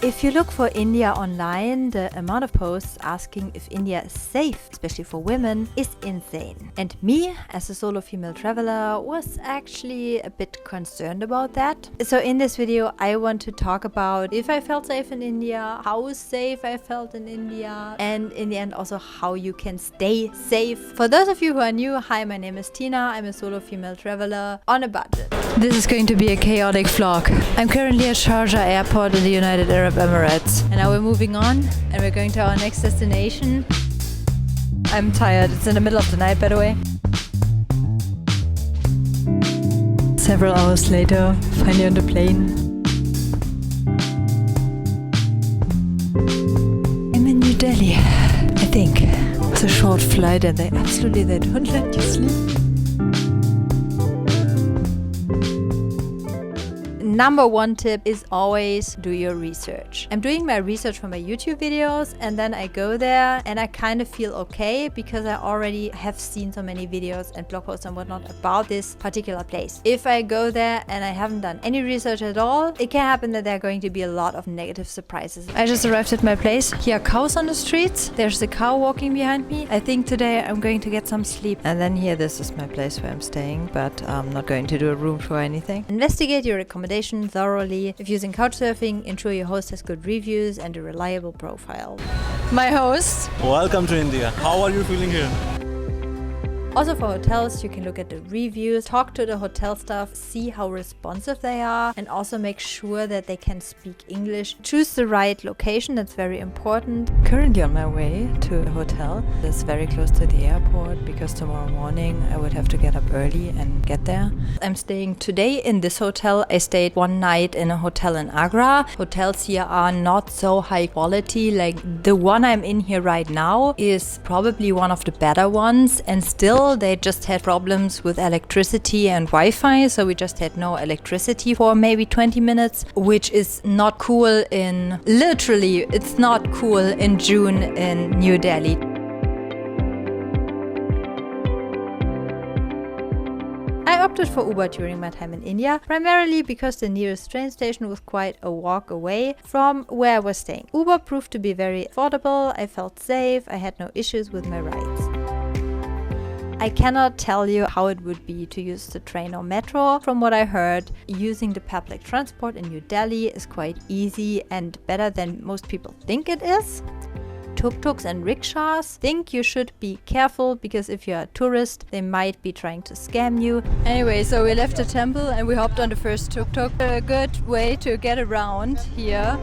If you look for India online, the amount of posts asking if India is safe, especially for women, is insane. And me, as a solo female traveler, was actually a bit concerned about that. So in this video, I want to talk about if I felt safe in India, how safe I felt in India, and in the end also how you can stay safe. For those of you who are new, hi, my name is Tina. I'm a solo female traveler on a budget. This is going to be a chaotic vlog. I'm currently at Sharjah Airport in the United Arab Emirates. And now we're moving on and we're going to our next destination. I'm tired. It's in the middle of the night, by the way. Several hours later, finally on the plane. I'm in New Delhi, I think. It's a short flight and they don't let you sleep. Number one tip is always do your research. I'm doing my research for my YouTube videos and then I go there and I kind of feel okay because I already have seen so many videos and blog posts and whatnot about this particular place. If I go there and I haven't done any research at all, it can happen that there are going to be a lot of negative surprises. I just arrived at my place. Here are cows on the streets. There's a cow walking behind me. I think today I'm going to get some sleep. And then here, this is my place where I'm staying, but I'm not going to do a room tour or anything. Investigate your accommodation thoroughly. If using couchsurfing, ensure your host has good reviews and a reliable profile. My host. Welcome to India. How are you feeling here? Also for hotels, you can look at the reviews, talk to the hotel staff, see how responsive they are, and also make sure that they can speak English. Choose the right location, that's very important. Currently on my way to a hotel that's very close to the airport because tomorrow morning I would have to get up early and get there. I'm staying today in this hotel. I stayed one night in a hotel in Agra. Hotels here are not so high quality. Like the one I'm in here right now is probably one of the better ones, and still they just had problems with electricity and Wi-Fi, so we just had no electricity for maybe 20 minutes, which is not cool literally, it's not cool in June in New Delhi. I opted for Uber during my time in India, primarily because the nearest train station was quite a walk away from where I was staying. Uber proved to be very affordable, I felt safe, I had no issues with my rides. I cannot tell you how it would be to use the train or metro. From what I heard, using the public transport in New Delhi is quite easy and better than most people think it is. Tuk-tuks and rickshaws, think you should be careful because if you're a tourist, they might be trying to scam you. Anyway, so we left the temple and we hopped on the first tuk-tuk. A good way to get around here.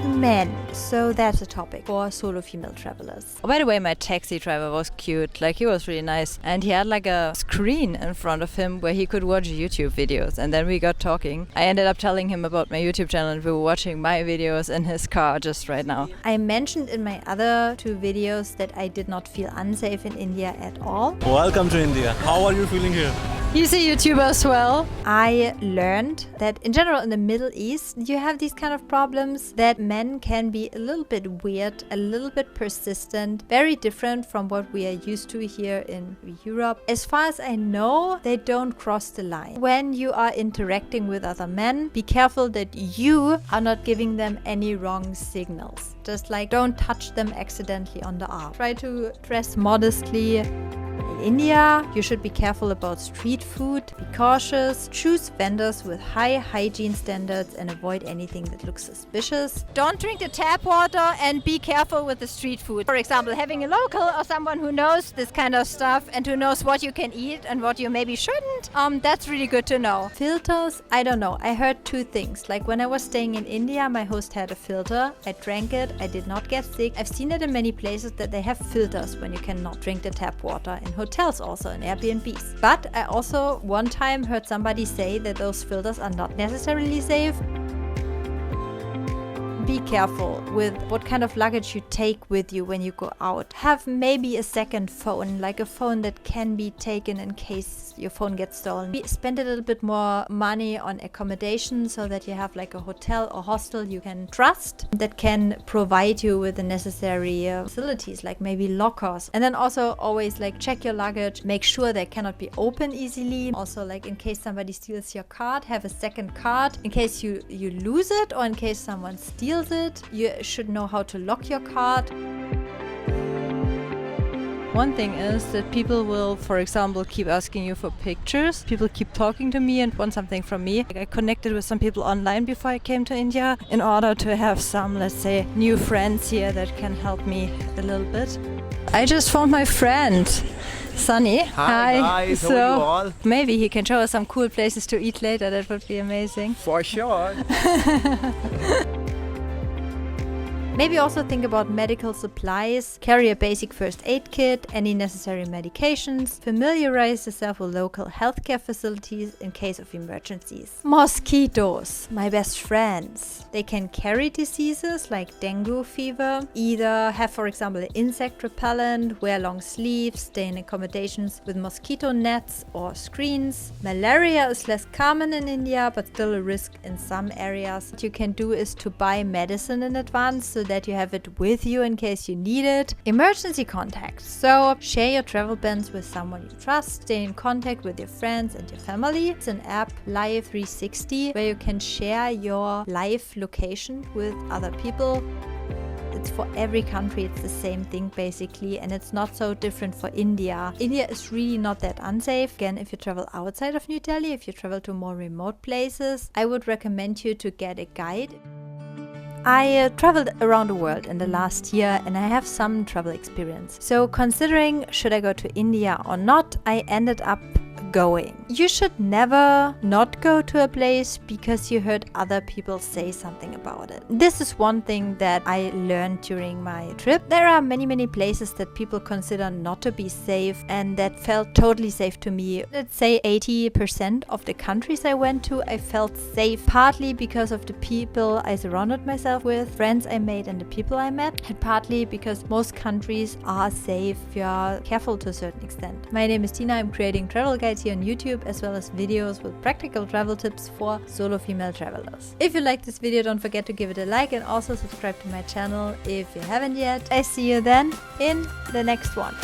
Men, so that's a topic for solo female travelers. Oh, by the way, my taxi driver was cute, like he was really nice, and he had like a screen in front of him where he could watch YouTube videos, and then we got talking. I ended up telling him about my YouTube channel and we were watching my videos in his car just right now. I mentioned in my other two videos that I did not feel unsafe in India at all. Welcome to India. How are you feeling here? He's a YouTuber as well. I learned that in general in the Middle East, you have these kind of problems that men can be a little bit weird, a little bit persistent, very different from what we are used to here in Europe. As far as I know, they don't cross the line. When you are interacting with other men, be careful that you are not giving them any wrong signals. Just like don't touch them accidentally on the arm. Try to dress modestly. In India, you should be careful about street food, be cautious, choose vendors with high hygiene standards and avoid anything that looks suspicious. Don't drink the tap water and be careful with the street food. For example, having a local or someone who knows this kind of stuff and who knows what you can eat and what you maybe shouldn't, that's really good to know. Filters, I don't know. I heard two things. Like when I was staying in India, my host had a filter. I drank it. I did not get sick. I've seen it in many places that they have filters when you cannot drink the tap water. In hotels also, in Airbnbs. But I also one time heard somebody say that those filters are not necessarily safe. be careful with what kind of luggage you take with you when you go out. Have maybe a second phone, like a phone that can be taken in case your phone gets stolen. Spend a little bit more money on accommodation so that you have like a hotel or hostel you can trust that can provide you with the necessary facilities, like maybe lockers. And then also always like check your luggage, make sure they cannot be opened easily. Also, like in case somebody steals your card, have a second card in case you lose it, or in case someone steals it. You should know how to lock your card. One thing is that people will, for example, keep asking you for pictures. People keep talking to me and want something from me. I connected with some people online before I came to India in order to have some, let's say, new friends here that can help me a little bit. I just found my friend, Sunny. Hi guys, how are you all? Maybe he can show us some cool places to eat later. That would be amazing. For sure. Maybe also think about medical supplies, carry a basic first aid kit, any necessary medications, familiarize yourself with local healthcare facilities in case of emergencies. Mosquitoes, my best friends. They can carry diseases like dengue fever, either have, for example, an insect repellent, wear long sleeves, stay in accommodations with mosquito nets or screens. Malaria is less common in India, but still a risk in some areas. What you can do is to buy medicine in advance so that you have it with you in case you need it. Emergency contacts. So share your travel plans with someone you trust. Stay in contact with your friends and your family. It's an app, Live 360, where you can share your live location with other people. It's for every country, it's the same thing basically, and it's not so different for India. India is really not that unsafe. Again, if you travel outside of New Delhi, if you travel to more remote places, I would recommend you to get a guide. I traveled around the world in the last year and I have some travel experience. So considering should I go to India or not, I ended up going. You should never not go to a place because you heard other people say something about it. This is one thing that I learned during my trip. There are many places that people consider not to be safe and that felt totally safe to me. Let's say 80% of the countries I went to, I felt safe, partly because of the people I surrounded myself with, friends I made and the people I met, and partly because most countries are safe if you are careful to a certain extent. My name is Tina. I'm creating travel guides here on YouTube as well as videos with practical travel tips for solo female travelers. If you like this video, don't forget to give it a like and also subscribe to my channel if you haven't yet. I see you then in the next one.